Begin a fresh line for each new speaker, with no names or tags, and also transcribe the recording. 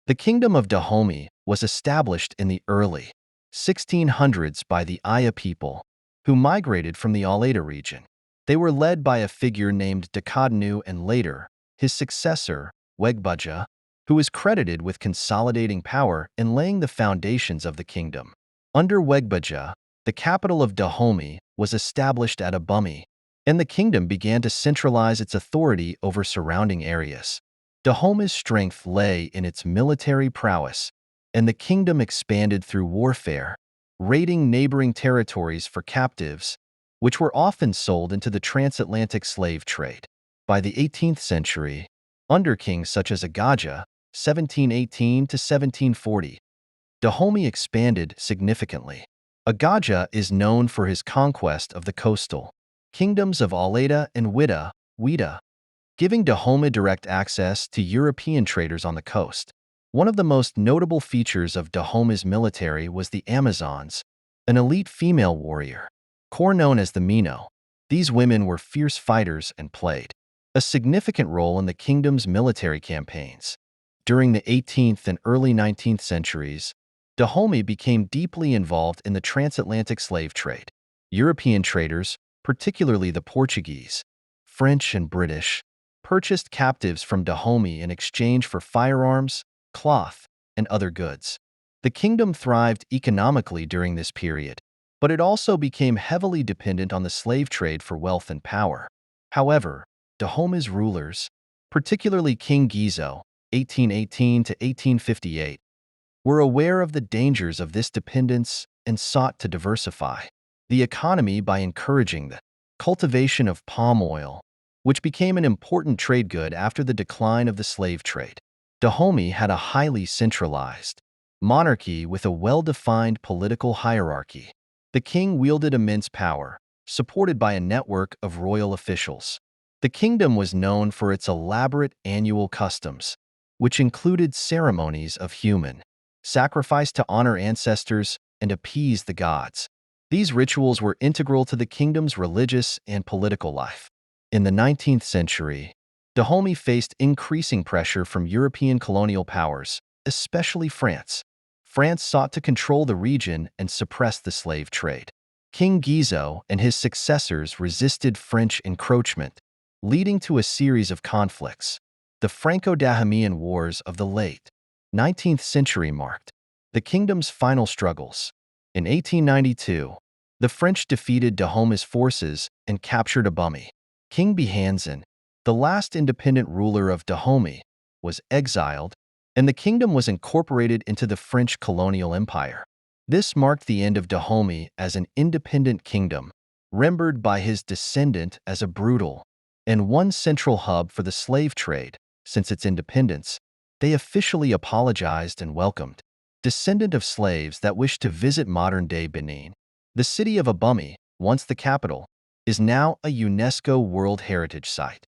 The Kingdom of Dahomey was established in the early 1600s by the Aya people, who migrated from the Aleda region. They were led by a figure named Dakadnu and later, his successor, Wegbuja, who is credited with consolidating power and laying the foundations of the kingdom. Under Wegbuja, the capital of Dahomey was established at Abumi, and the kingdom began to centralize its authority over surrounding areas. Dahomey's strength lay in its military prowess, and the kingdom expanded through warfare, raiding neighboring territories for captives, which were often sold into the transatlantic slave trade. By the 18th century, under kings such as Agaja, 1718 to 1740, Dahomey expanded significantly. Agaja is known for his conquest of the coastal kingdoms of Aleda and Wida, giving Dahomey direct access to European traders on the coast. One of the most notable features of Dahomey's military was the Amazons, an elite female warrior corps known as the Mino. These women were fierce fighters and played a significant role in the kingdom's military campaigns. During the 18th and early 19th centuries, Dahomey became deeply involved in the transatlantic slave trade. European traders, particularly the Portuguese, French, and British, purchased captives from Dahomey in exchange for firearms, cloth, and other goods. The kingdom thrived economically during this period, but it also became heavily dependent on the slave trade for wealth and power. However, Dahomey's rulers, particularly King Gizo, 1818 to 1858, were aware of the dangers of this dependence and sought to diversify the economy by encouraging the cultivation of palm oil, which became an important trade good after the decline of the slave trade. Dahomey had a highly centralized monarchy with a well-defined political hierarchy. The king wielded immense power, supported by a network of royal officials. The kingdom was known for its elaborate annual customs, which included ceremonies of human sacrifice to honor ancestors and appease the gods. These rituals were integral to the kingdom's religious and political life. In the 19th century, Dahomey faced increasing pressure from European colonial powers, especially France. France sought to control the region and suppress the slave trade. King Gizo and his successors resisted French encroachment, leading to a series of conflicts. The Franco-Dahomeyan Wars of the late 19th century marked the kingdom's final struggles. In 1892, the French defeated Dahomey's forces and captured Abumi. King Bihanzin, the last independent ruler of Dahomey, was exiled, and the kingdom was incorporated into the French colonial empire. This marked the end of Dahomey as an independent kingdom, remembered by his descendant as a brutal and one central hub for the slave trade. Since its independence, they officially apologized and welcomed descendant of slaves that wished to visit modern-day Benin. The city of Abumi, once the capital, is now a UNESCO World Heritage Site.